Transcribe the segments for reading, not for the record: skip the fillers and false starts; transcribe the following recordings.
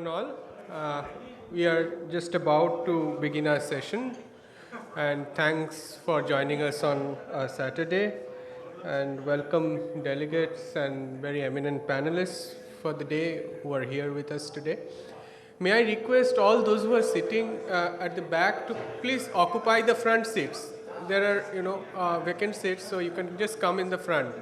all. Uh, we are just about to begin our session, and thanks for joining us on Saturday. And welcome delegates and very eminent panelists for the day who are here with us today. May I request all those who are sitting at the back to please occupy the front seats. There are, vacant seats, so you can just come in the front.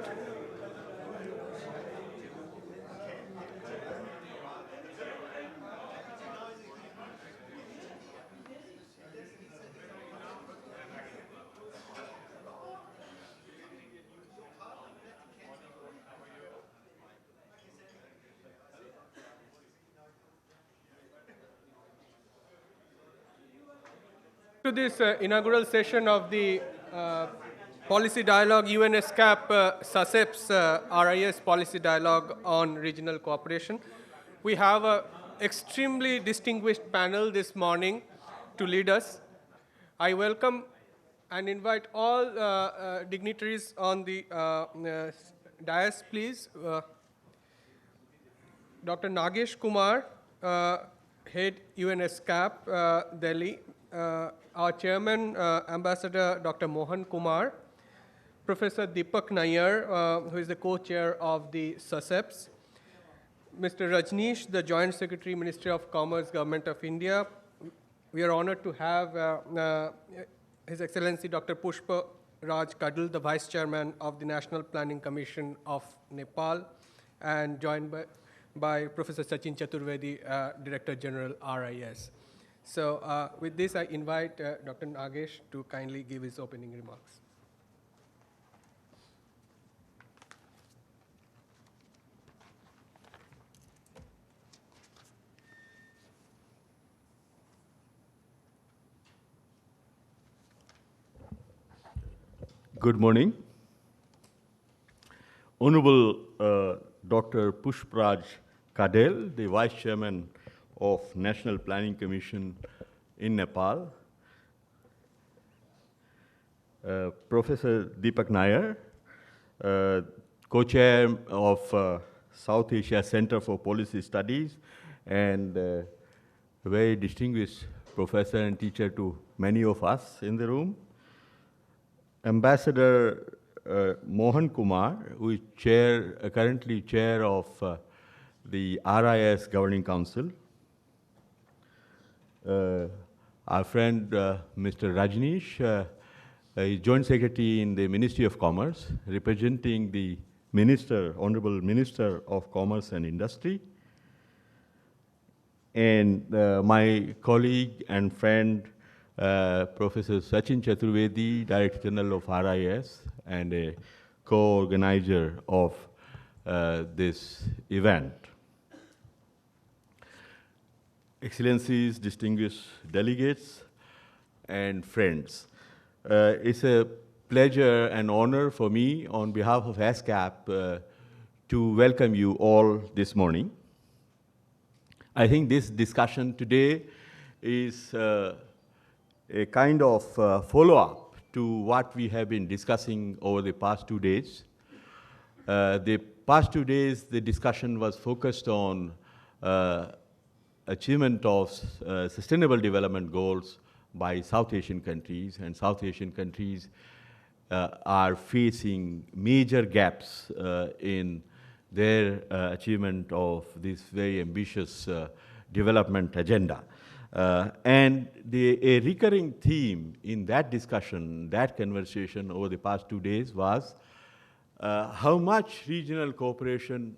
To this inaugural session of the Policy Dialogue UNESCAP SASEP's RIS Policy Dialogue on Regional Cooperation. We have an extremely distinguished panel this morning to lead us. I welcome and invite all dignitaries on the dais, please. Dr. Nagesh Kumar, Head UNESCAP, Delhi. Our Chairman, Ambassador Dr. Mohan Kumar. Professor Deepak Nair, who is the co-chair of the SASEPs. Mr. Rajneesh, the Joint Secretary, Ministry of Commerce, Government of India. We are honored to have His Excellency Dr. Pushpa Raj Kadal, the Vice Chairman of the National Planning Commission of Nepal, and joined by Professor Sachin Chaturvedi, Director General, RIS. So with this, I invite Dr. Nagesh to kindly give his opening remarks. Good morning. Honorable Dr. Pushpraj Kadel, the Vice Chairman of National Planning Commission in Nepal. Professor Deepak Nair, co-chair of South Asia Center for Policy Studies and a very distinguished professor and teacher to many of us in the room. Ambassador Mohan Kumar, who is currently chair of the RIS Governing Council. Our friend Mr. Rajneesh is Joint Secretary in the Ministry of Commerce, representing the Honorable Minister of Commerce and Industry. And my colleague and friend, Professor Sachin Chaturvedi, Director General of RIS and a co-organizer of this event. Excellencies, distinguished delegates, and friends. It's a pleasure and honor for me on behalf of ASCAP to welcome you all this morning. I think this discussion today is a kind of follow-up to what we have been discussing over the past 2 days. The past 2 days, the discussion was focused on achievement of sustainable development goals by South Asian countries, and South Asian countries are facing major gaps in their achievement of this very ambitious development agenda. And a recurring theme in that discussion, that conversation over the past 2 days was how much regional cooperation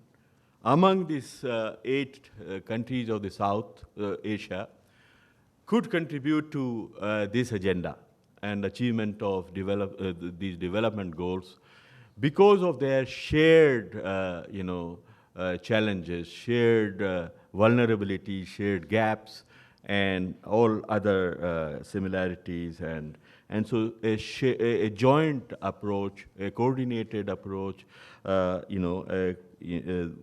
among these 8 countries of the South Asia could contribute to this agenda and achievement of these development goals because of their shared challenges, shared vulnerabilities, shared gaps, and all other similarities. And so a joint approach, a coordinated approach,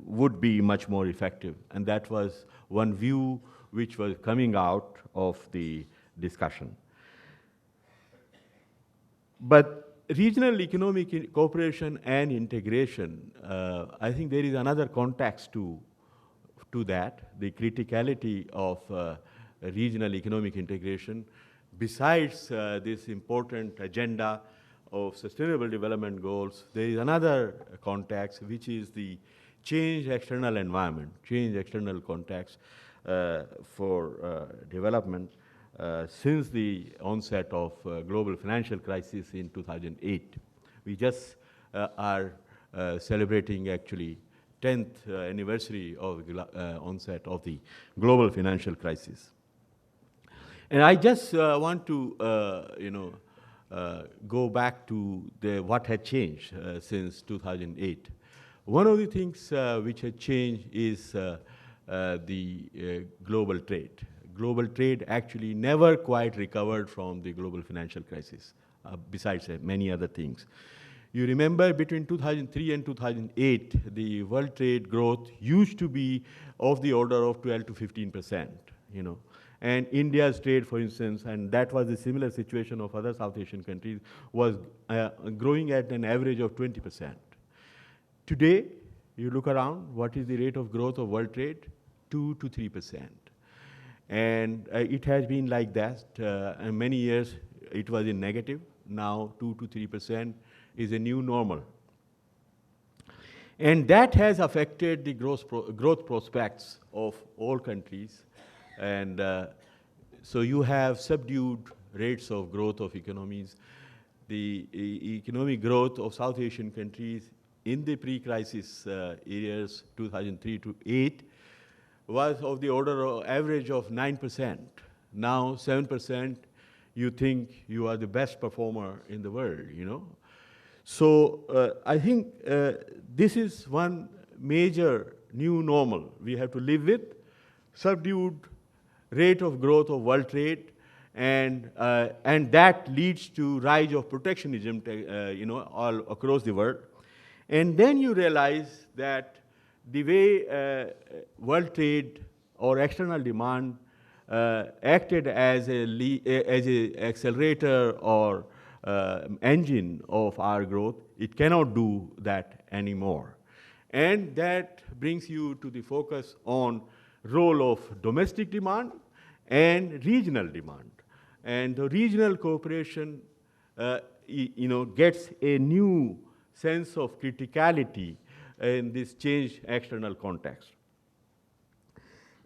would be much more effective. And that was one view which was coming out of the discussion. But regional economic cooperation and integration, I think there is another context to to that, the criticality of regional economic integration. Besides this important agenda of Sustainable Development Goals, there is another context, which is the changed external environment, changed external context for development since the onset of global financial crisis in 2008. We just are celebrating actually 10th anniversary of the onset of the global financial crisis. And I just want to, go back to what had changed since 2008. One of the things which had changed is the global trade. Global trade actually never quite recovered from the global financial crisis, besides many other things. You remember between 2003 and 2008, the world trade growth used to be of the order of 12 to 15%, And India's trade, for instance, and that was a similar situation of other South Asian countries, was growing at an average of 20%. Today, you look around, what is the rate of growth of world trade? 2 to 3%. And it has been like that. And many years it was in negative. Now 2 to 3% is a new normal. And that has affected the growth prospects of all countries. And so you have subdued rates of growth of economies. The economic growth of South Asian countries in the pre-crisis years, 2003 to 8, was of the order of average of 9%. Now 7%, you think you are the best performer in the world, So I think this is one major new normal we have to live with: subdued rate of growth of world trade, and that leads to rise of protectionism, all across the world. And then you realize that the way world trade or external demand acted as a accelerator or engine of our growth, it cannot do that anymore. And that brings you to the focus on role of domestic demand and regional demand. And the regional cooperation, gets a new sense of criticality in this changed external context.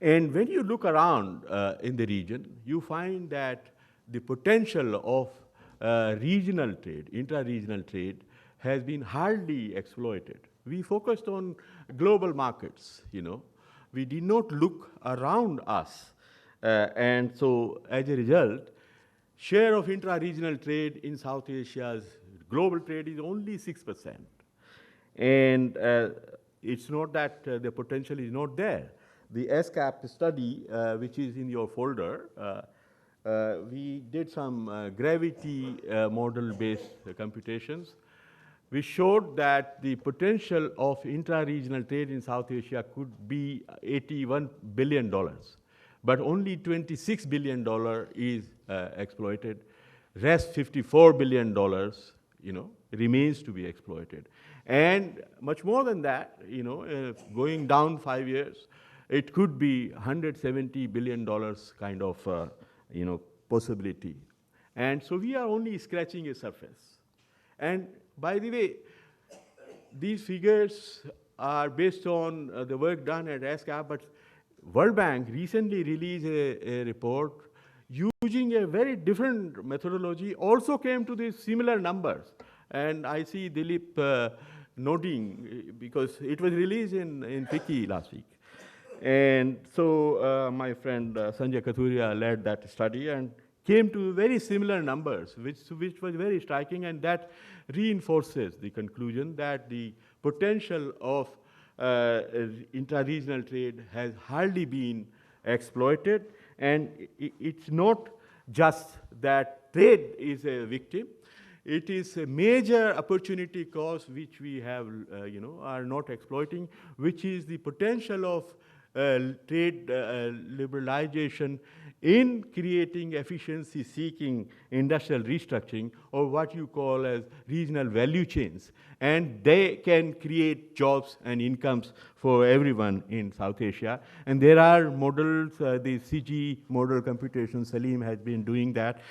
And when you look around in the region, you find that the potential of regional trade, intra-regional trade, has been hardly exploited. We focused on global markets, We did not look around us. And so as a result, share of intra-regional trade in South Asia's global trade is only 6%. And it's not that the potential is not there. The SCAP study, which is in your folder, we did some gravity model-based computations. We showed that the potential of intra-regional trade in South Asia could be $81 billion, but only $26 billion is exploited. Rest $54 billion, remains to be exploited. And much more than that, going down 5 years, it could be $170 billion kind of, possibility. And so we are only scratching a surface. And by the way, these figures are based on the work done at SCAP, but World Bank recently released a report using a very different methodology, also came to these similar numbers. And I see Dilip nodding because it was released in FICCI last week. And so my friend Sanjay Kathuria led that study and came to very similar numbers, which was very striking, and that reinforces the conclusion that the potential of intra-regional trade has hardly been exploited. And it's not just that trade is a victim, it is a major opportunity cost which we have, are not exploiting, which is the potential of trade liberalization in creating efficiency-seeking industrial restructuring, or what you call as regional value chains. And they can create jobs and incomes for everyone in South Asia. And there are models, the CG model computation, Salim has been doing that.